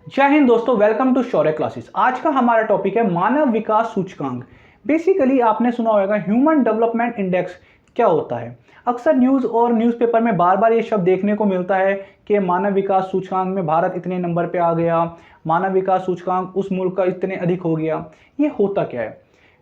जय हिंद दोस्तों, welcome to Shaurya classes. आज का हमारा टॉपिक है मानव विकास सूचकांक। बेसिकली आपने सुना होगा ह्यूमन डेवलपमेंट इंडेक्स क्या होता है। अक्सर न्यूज़ और न्यूज़पेपर में बार बार ये शब्द देखने को मिलता है कि मानव विकास सूचकांक में भारत इतने नंबर पे आ गया, मानव विकास सूचकांक उस मुल्क का इतने अधिक हो गया। ये होता क्या है?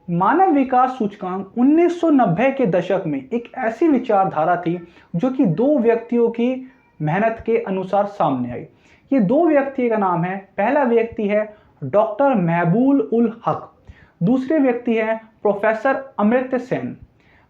मानव विकास सूचकांक 1990 के दशक में एक ऐसी विचारधारा थी जो कि दो व्यक्तियों की मेहनत के अनुसार सामने आई। ये दो व्यक्ति का नाम है, पहला व्यक्ति है डॉक्टर महबूब उल हक, दूसरे व्यक्ति है प्रोफेसर अमर्त्य सेन।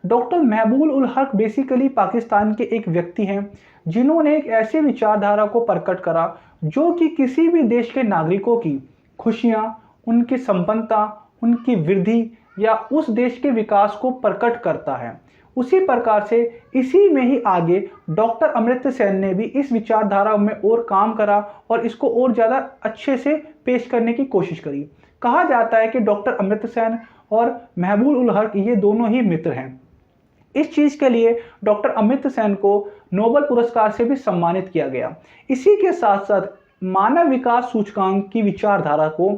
डॉक्टर महबूब उल हक बेसिकली पाकिस्तान के एक व्यक्ति हैं जिन्होंने एक ऐसी विचारधारा को प्रकट करा जो कि किसी भी देश के नागरिकों की खुशियां, उनकी संपन्नता, उनकी वृद्धि या उस देश के विकास को प्रकट करता है। उसी प्रकार से इसी में ही आगे डॉक्टर अमर्त्य सेन ने भी इस विचारधारा में और काम करा और इसको और ज़्यादा अच्छे से पेश करने की कोशिश करी। कहा जाता है कि डॉक्टर अमर्त्य सेन और महबूब उल हक ये दोनों ही मित्र हैं। इस चीज़ के लिए डॉक्टर अमर्त्य सेन को नोबेल पुरस्कार से भी सम्मानित किया गया। इसी के साथ साथ मानव विकास सूचकांक की विचारधारा को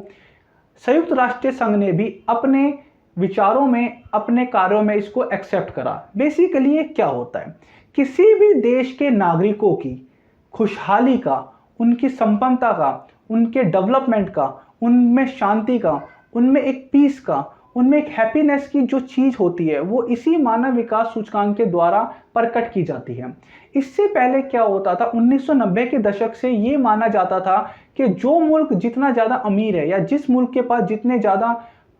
संयुक्त राष्ट्र संघ ने भी अपने विचारों में, अपने कार्यों में इसको एक्सेप्ट करा। बेसिकली ये क्या होता है? किसी भी देश के नागरिकों की खुशहाली का, उनकी संपन्नता का, उनके डेवलपमेंट का, उनमें शांति का, उनमें एक पीस का, उनमें एक हैप्पीनेस की जो चीज़ होती है वो इसी मानव विकास सूचकांक के द्वारा प्रकट की जाती है। इससे पहले क्या होता था, 1990 के दशक से ये माना जाता था कि जो मुल्क जितना ज़्यादा अमीर है या जिस मुल्क के पास जितने ज़्यादा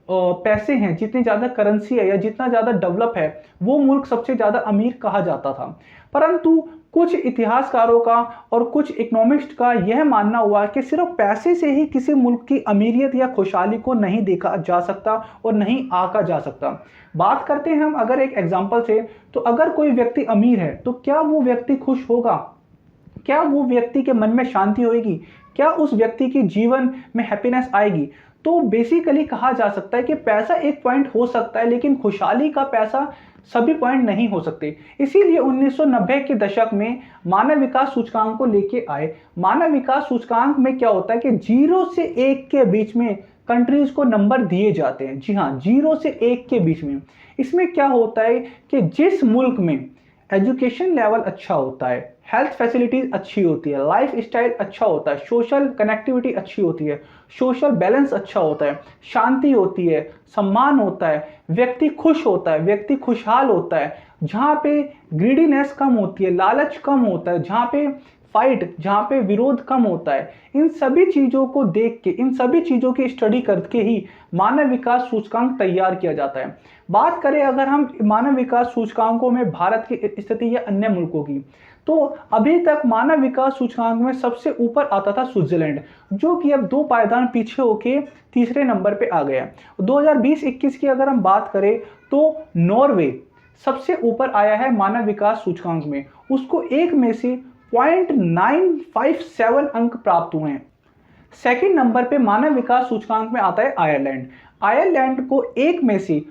पैसे हैं, जितनी ज़्यादा करेंसी है या जितना ज़्यादा डेवलप है, वो मुल्क सबसे ज़्यादा अमीर कहा जाता था। परंतु कुछ इतिहासकारों का और कुछ इकोनॉमिस्ट का यह मानना हुआ कि सिर्फ पैसे से ही किसी मुल्क की अमीरियत या खुशहाली को नहीं देखा जा सकता और नहीं आंका जा सकता। बात करते हैं हम अगर एक एग्जाम्पल से, तो अगर कोई व्यक्ति अमीर है तो क्या वो व्यक्ति खुश होगा? क्या वो व्यक्ति के मन में शांति होगी? क्या उस व्यक्ति के जीवन में हैप्पीनेस आएगी? तो बेसिकली कहा जा सकता है कि पैसा एक पॉइंट हो सकता है, लेकिन खुशहाली का पैसा सभी पॉइंट नहीं हो सकते। इसीलिए 1990 के दशक में मानव विकास सूचकांक को लेके आए। मानव विकास सूचकांक में क्या होता है कि 0 से 1 के बीच में कंट्रीज को नंबर दिए जाते हैं। जी हाँ, 0 से 1 के बीच में। इसमें क्या होता है कि जिस मुल्क में एजुकेशन लेवल अच्छा होता है, हेल्थ फैसिलिटीज अच्छी होती है, लाइफ स्टाइल अच्छा होता है, सोशल कनेक्टिविटी अच्छी होती है, सोशल बैलेंस अच्छा होता है, शांति होती है, सम्मान होता है, व्यक्ति खुश होता है, व्यक्ति खुशहाल होता है, जहाँ पे ग्रीडीनेस कम होती है, लालच कम होता है, जहाँ पे फाइट, जहाँ पे विरोध कम होता है, इन सभी चीज़ों को देख के, इन सभी चीज़ों की स्टडी करके ही मानव विकास सूचकांक तैयार किया जाता है। बात करें अगर हम मानव विकास सूचकांकों में भारत की स्थिति या अन्य मुल्कों की, तो अभी तक मानव विकास सूचकांक में सबसे ऊपर आता था स्विट्जरलैंड, जो कि अब 2 पायदान पीछे होके तीसरे नंबर पे आ गया। 2020-21 की अगर हम बात करें तो नॉर्वे सबसे ऊपर आया है मानव विकास सूचकांक में। उसको 1 में से 0.957 अंक प्राप्त हुए हैं। सेकंड नंबर पे मानव विकास सूचकांक में आता है आयरलैंड। आयरलैंड को 1 में से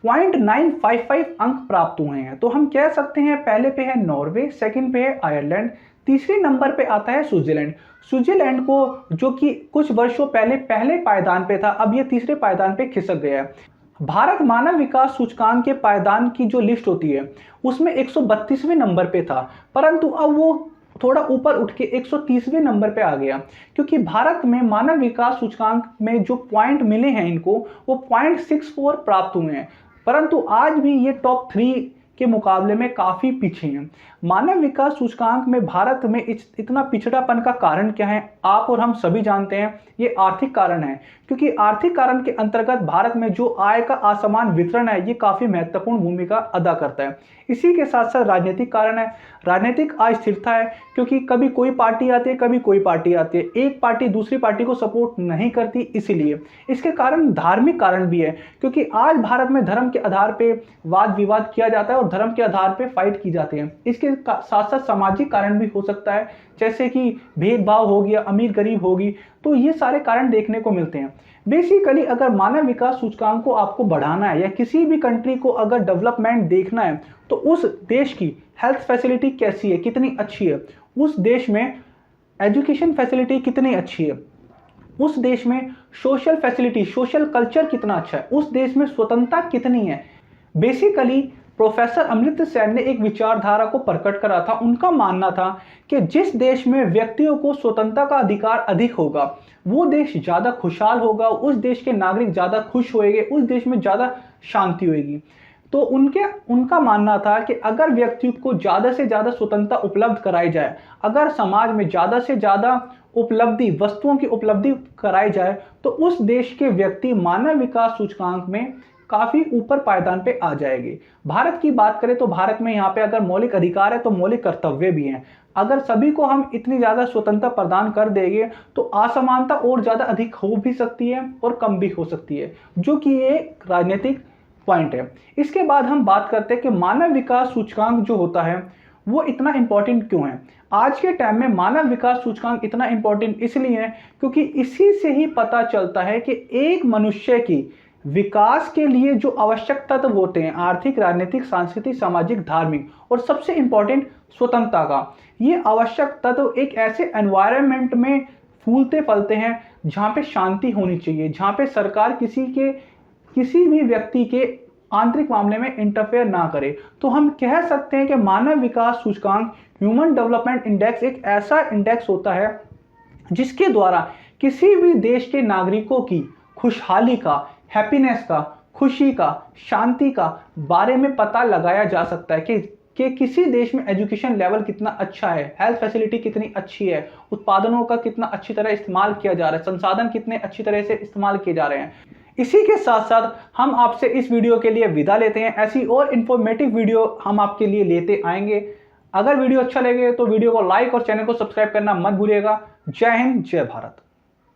0.955 अंक प्राप्त हुए हैं। तो हम कह सकते हैं पहले पे है नॉर्वे, सेकंड पे है आयरलैंड, तीसरे नंबर पे आता है स्विट्जरलैंड। स्विट्जरलैंड को जो कि कुछ वर्षों पहले पहले पायदान पे था, अब ये तीसरे पायदान पे खिसक गया है। भारत मानव विकास सूचकांक के पायदान की जो लिस्ट होती है उसमें 132वें नंबर पे था, परंतु अब वो थोड़ा ऊपर उठ के 130वें नंबर पे आ गया, क्योंकि भारत में मानव विकास सूचकांक में जो पॉइंट मिले हैं इनको, वो 0.64 प्राप्त हुए हैं। परंतु आज भी ये टॉप 3 के मुकाबले में काफ़ी पीछे हैं। मानव विकास सूचकांक में भारत में इतना पिछड़ापन का कारण क्या है? आप और हम सभी जानते हैं, ये आर्थिक कारण है, क्योंकि आर्थिक कारण के अंतर्गत भारत में जो आय का असमान वितरण है ये काफ़ी महत्वपूर्ण भूमिका अदा करता है। इसी के साथ साथ राजनीतिक कारण है। राजनीतिक अस्थिरता है, क्योंकि कभी कोई पार्टी आती है, कभी कोई पार्टी आती है, एक पार्टी दूसरी पार्टी को सपोर्ट नहीं करती। इसीलिए इसके कारण धार्मिक कारण भी है, क्योंकि आज भारत में धर्म के आधार पे वाद विवाद किया जाता है और धर्म के आधार पे फाइट की जाती है। इसके साथ साथ सामाजिक कारण भी हो सकता है, जैसे कि भेदभाव हो गया, अमीर गरीब होगी, तो ये सारे कारण देखने को मिलते हैं। बेसिकली अगर मानव विकास सूचकांक को आपको बढ़ाना है या किसी भी कंट्री को अगर डेवलपमेंट देखना है, तो उस देश की हेल्थ फैसिलिटी कैसी है, कितनी अच्छी है, उस देश में एजुकेशन फैसिलिटी कितनी अच्छी है, उस देश में सोशल फैसिलिटी, सोशल कल्चर कितना अच्छा है, उस देश में स्वतंत्रता कितनी है। बेसिकली प्रोफेसर अमर्त्य सेन ने एक विचारधारा को प्रकट करा था। उनका मानना था कि जिस देश में व्यक्तियों को स्वतंत्रता का अधिकार अधिक होगा वो देश ज़्यादा खुशहाल होगा, उस देश के नागरिक ज़्यादा खुश होएंगे, उस देश में ज़्यादा शांति होएगी। तो उनका मानना था कि अगर व्यक्ति को ज़्यादा से ज़्यादा स्वतंत्रता उपलब्ध कराई जाए, अगर समाज में ज़्यादा से ज़्यादा उपलब्धि, वस्तुओं की उपलब्धि कराई जाए, तो उस देश के व्यक्ति मानव विकास सूचकांक में काफ़ी ऊपर पायदान पे आ जाएगी। भारत की बात करें तो भारत में यहाँ पे अगर मौलिक अधिकार है तो मौलिक कर्तव्य भी हैं। अगर सभी को हम इतनी ज़्यादा स्वतंत्रता प्रदान कर देंगे तो असमानता और ज़्यादा अधिक हो भी सकती है और कम भी हो सकती है, जो कि एक राजनीतिक पॉइंट है। इसके बाद हम बात करते हैं कि मानव विकास सूचकांक जो होता है वो इतना इंपॉर्टेंट क्यों है। आज के टाइम में मानव विकास सूचकांक इतना इंपॉर्टेंट इसलिए है क्योंकि इसी से ही पता चलता है कि एक मनुष्य की विकास के लिए जो आवश्यक तत्व होते हैं, आर्थिक, राजनीतिक, सांस्कृतिक, सामाजिक, धार्मिक और सबसे इंपॉर्टेंट स्वतंत्रता का, ये आवश्यक तत्व एक ऐसे एनवायरनमेंट में फूलते फलते हैं जहाँ पे शांति होनी चाहिए, जहाँ पे सरकार किसी भी व्यक्ति के आंतरिक मामले में इंटरफेयर ना करे। तो हम कह सकते हैं कि मानव विकास सूचकांक, ह्यूमन डेवलपमेंट इंडेक्स एक ऐसा इंडेक्स होता है जिसके द्वारा किसी भी देश के नागरिकों की खुशहाली का, हैप्पीनेस का, खुशी का, शांति का बारे में पता लगाया जा सकता है कि किसी देश में एजुकेशन लेवल कितना अच्छा है, हेल्थ फैसिलिटी कितनी अच्छी है, उत्पादनों का कितना अच्छी तरह इस्तेमाल किया जा रहा है, संसाधन कितने अच्छी तरह से इस्तेमाल किए जा रहे हैं। इसी के साथ साथ हम आपसे इस वीडियो के लिए विदा लेते हैं। ऐसी और इन्फॉर्मेटिव वीडियो हम आपके लिए लेते आएंगे। अगर वीडियो अच्छा लगे तो वीडियो को लाइक और चैनल को सब्सक्राइब करना मत भूलिएगा। जय हिंद, जय भारत।